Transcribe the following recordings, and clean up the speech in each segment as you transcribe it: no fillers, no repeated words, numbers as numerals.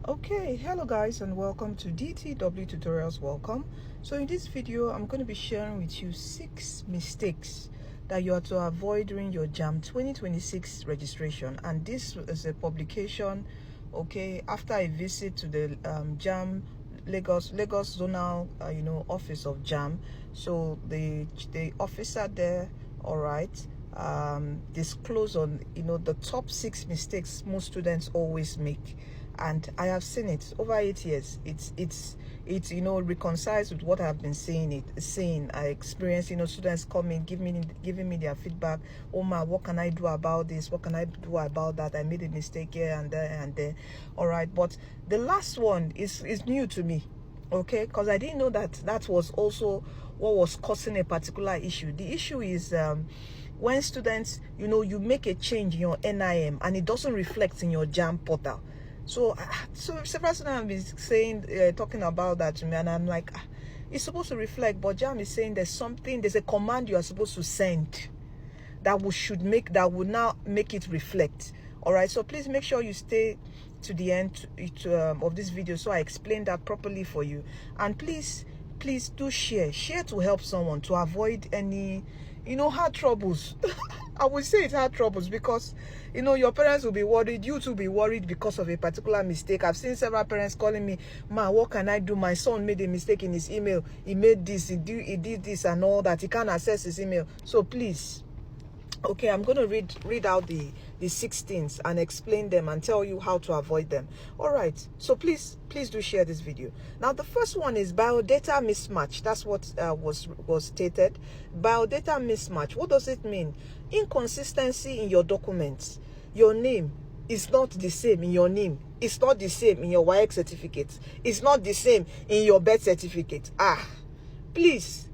Okay, hello guys and welcome to DTW Tutorials. Welcome. So in this video I'm going to be sharing with you 6 mistakes that you are to avoid during your JAMB 2026 registration, and this is a publication, okay, after a visit to the JAMB Lagos zonal office of JAMB. So the officer there, all right, disclose on the top 6 mistakes most students always make, and I have seen it over 8 years. It's reconciles with what I've been saying. I experience students coming giving me their feedback. Oh ma, what can I do about this? What can I do about that? I made a mistake here and there. All right, but the last one is new to me, okay, because I didn't know that was also what was causing a particular issue. The issue is when students, you make a change in your NIM and it doesn't reflect in your JAMB portal. So several students have been saying, talking about that to me, and I'm like, it's supposed to reflect, but JAMB is saying there's a command you are supposed to send that would now make it reflect. All right, so please make sure you stay to the end of this video so I explain that properly for you. And please do share to help someone to avoid any hard troubles. I would say it's hard troubles because your parents will be worried, you too be worried because of a particular mistake. I've seen several parents calling me, ma, what can I do? My son made a mistake in his email. He made this, he did this and all that. He can't access his email. So please, okay, I'm going to read out the 6 things and explain them and tell you how to avoid them. All right, so please do share this video. Now the first one is biodata mismatch. That's what was stated. Biodata mismatch. What does it mean? Inconsistency in your documents. Your name is not the same in your name. It's not the same in your WAEC certificate. It's not the same in your birth certificate. Please.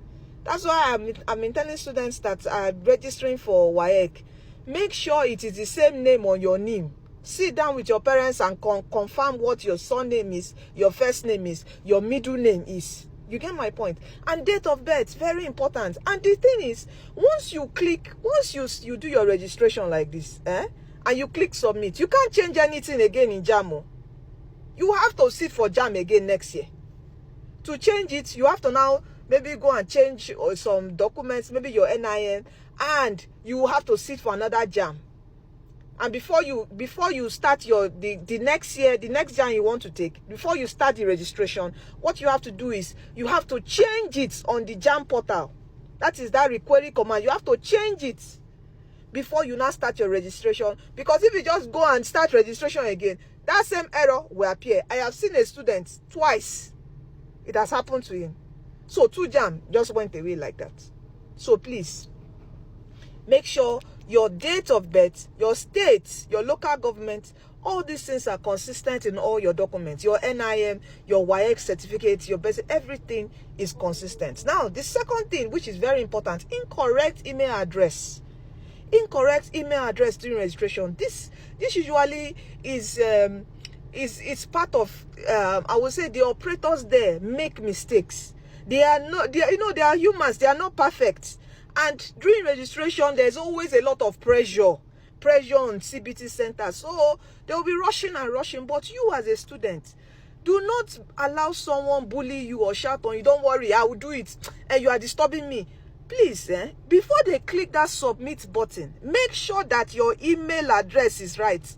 That's why I'm telling students that are registering for WAEC, make sure it is the same name on your name. Sit down with your parents and confirm what your surname is, your first name is, your middle name is. You get my point? And date of birth, very important. And the thing is, once you do your registration like this, and you click submit, you can't change anything again in JAMB. You have to sit for JAMB again next year. To change it, you have to now maybe go and change some documents, maybe your NIN, and you have to sit for another JAMB. And before you start the next year, the next JAMB you want to take, before you start the registration, what you have to do is you have to change it on the JAMB portal. That is that requery command. You have to change it before you now start your registration. Because if you just go and start registration again, that same error will appear. I have seen a student twice. It has happened to him. So 2 JAMB just went away like that. So please, make sure your date of birth, your state, your local government, all these things are consistent in all your documents. Your NIM, your WAEC certificate, your birth, everything is consistent. Now, the second thing, which is very important, incorrect email address. Incorrect email address during registration. This usually is it's part of I would say the operators there make mistakes. They are humans, they are not perfect. And during registration, there's always a lot of pressure on CBT centers. So they'll be rushing, but you as a student, do not allow someone bully you or shout on you. Don't worry, I will do it. And you are disturbing me. Please, before they click that submit button, make sure that your email address is right.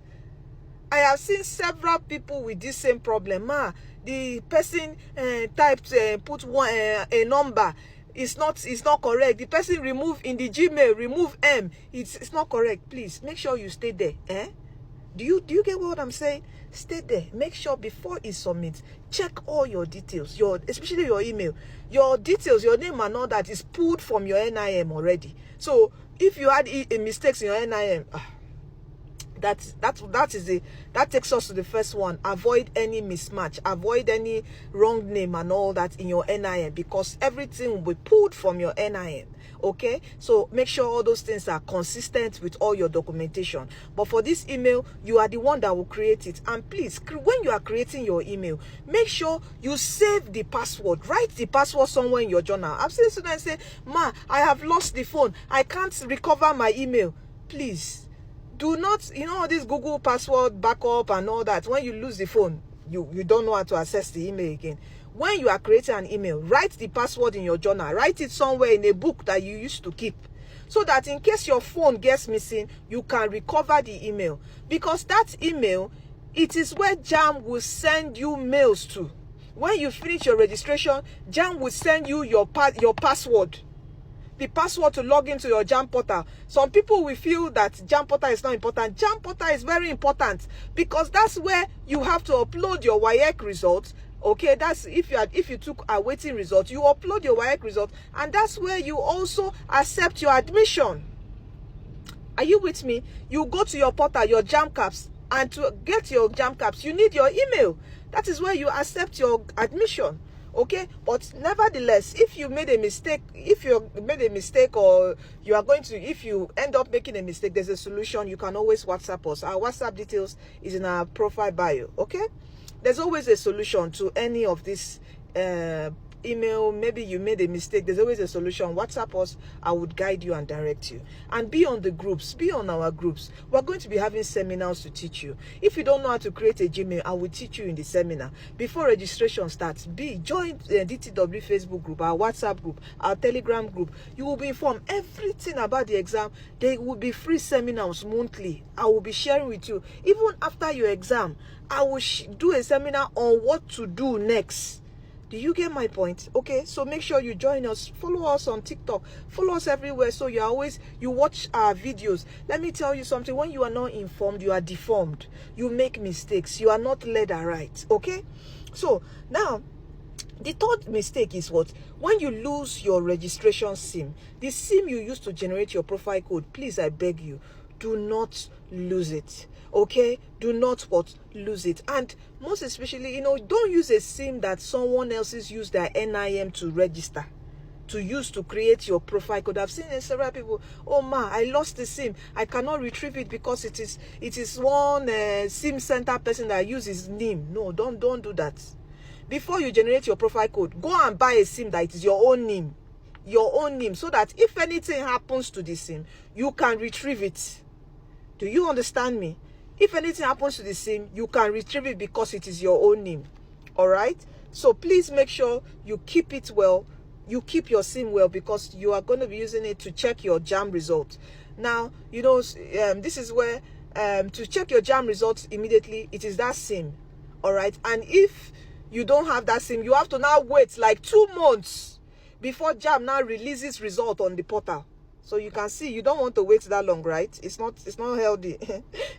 I have seen several people with this same problem. The person put a number. It's not correct. The person remove in the Gmail, remove M. It's not correct. Please make sure you stay there. Do you get what I'm saying? Stay there. Make sure before it submits, check all your details, especially your email, your details, your name and all that is pulled from your NIM already. So if you had mistakes in your NIM, that takes us to the first one. Avoid any mismatch, avoid any wrong name and all that in your NIN, because everything will be pulled from your NIN. Okay, so make sure all those things are consistent with all your documentation. But for this email, you are the one that will create it. And please, when you are creating your email, make sure you save the password. Write the password somewhere in your journal. I've seen students say, ma, I have lost the phone, I can't recover my email. Please do not, all this Google password backup and all that. When you lose the phone, you don't know how to access the email again. When you are creating an email, write the password in your journal. Write it somewhere in a book that you used to keep, so that in case your phone gets missing, you can recover the email. Because that email, it is where JAMB will send you mails to. When you finish your registration, JAMB will send you your password. The password to log into your JAMB portal. Some people will feel that JAMB portal is not important. JAMB portal is very important, because that's where you have to upload your WAEC results. Okay, that's if you took awaiting results, you upload your WAEC result, and that's where you also accept your admission. Are you with me? You go to your portal, your JAMB caps, and to get your JAMB caps, you need your email. That is where you accept your admission. Okay, but nevertheless, if you made a mistake, or you are going to, if you end up making a mistake, there's a solution. You can always WhatsApp us. Our WhatsApp details is in our profile bio. Okay, there's always a solution to any of this email. Maybe you made a mistake, there's always a solution. WhatsApp us, I would guide you and direct you. And be on the groups, be on our groups. We're going to be having seminars to teach you. If you don't know how to create a Gmail, I will teach you in the seminar. Before registration starts, join the DTW Facebook group, our WhatsApp group, our Telegram group. You will be informed everything about the exam. There will be free seminars monthly. I will be sharing with you. Even after your exam, I will do a seminar on what to do next. Do you get my point? Okay, so make sure you join us. Follow us on TikTok. Follow us everywhere, so you watch our videos. Let me tell you something. When you are not informed, you are deformed. You make mistakes. You are not led aright. Okay? So, now, the third mistake is what? When you lose your registration SIM, the SIM you use to generate your profile code, please, I beg you, do not lose it. Okay, do not lose it. And most especially, don't use a SIM that someone else has used their NIM to register, to use to create your profile code. I've seen several people, oh ma, I lost the SIM, I cannot retrieve it because it is one SIM center person that uses NIM. No, don't do that. Before you generate your profile code, go and buy a SIM that is your own NIM, so that if anything happens to the SIM, you can retrieve it. Do you understand me? If anything happens to the SIM, you can retrieve it because it is your own name. All right? So please make sure you keep it well. You keep your SIM well, because you are going to be using it to check your JAMB results. Now, this is where to check your JAMB results immediately, it is that SIM. All right? And if you don't have that SIM, you have to now wait like 2 months before JAMB now releases result on the portal. So you can see, you don't want to wait that long, right? It's not healthy.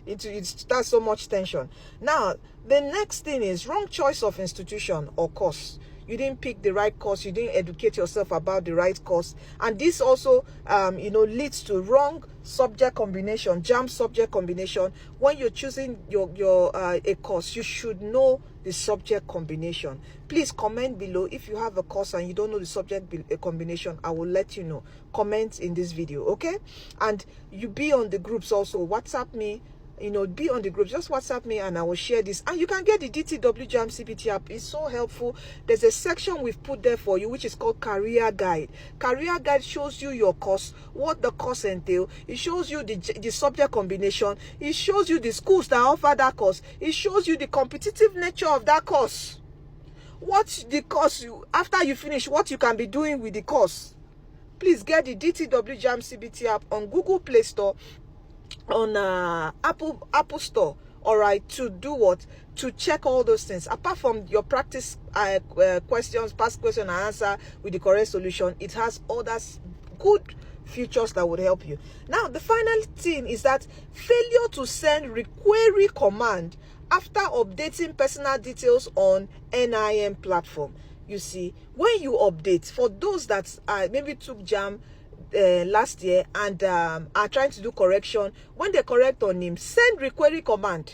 That's so much tension. Now, the next thing is wrong choice of institution or course. You didn't pick the right course. You didn't educate yourself about the right course. And this also, leads to wrong subject combination, JAMB subject combination. When you're choosing a course, you should know the subject combination. Please comment below if you have a course and you don't know the subject combination. I will let you know. Comment in this video, okay? And you be on the groups also. WhatsApp me. Be on the group. Just WhatsApp me and I will share this. And you can get the DTW JAMB CPT app. It's so helpful. There's a section we've put there for you, which is called Career Guide. Career Guide shows you your course, what the course entails. It shows you the subject combination. It shows you the schools that offer that course. It shows you the competitive nature of that course. What's the course after you finish, what you can be doing with the course. Please get the DTW JAMB CPT app on Google Play Store, on Apple Store. All right, to do what? To check all those things. Apart from your practice questions, past question and answer with the correct solution, it has other good features that would help you. Now, the final thing is that failure to send requery command after updating personal details on NIM platform. You see, when you update, for those that maybe took JAMB last year and are trying to do correction, when they correct on him, send requery command,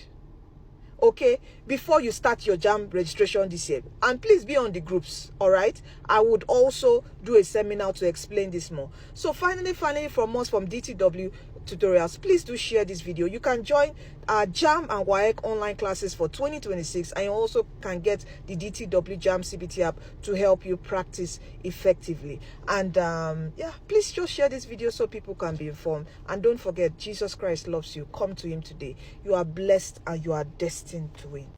okay, before you start your JAMB registration this year. And please be on the groups. All right, I would also do a seminar to explain this more. So finally from us, from DTW Tutorials, please do share this video. You can join our JAMB and WAEC online classes for 2026, and you also can get the DTW JAMB CPT app to help you practice effectively. And yeah, please just share this video so people can be informed. And don't forget, Jesus Christ loves you. Come to him today. You are blessed and you are destined to win.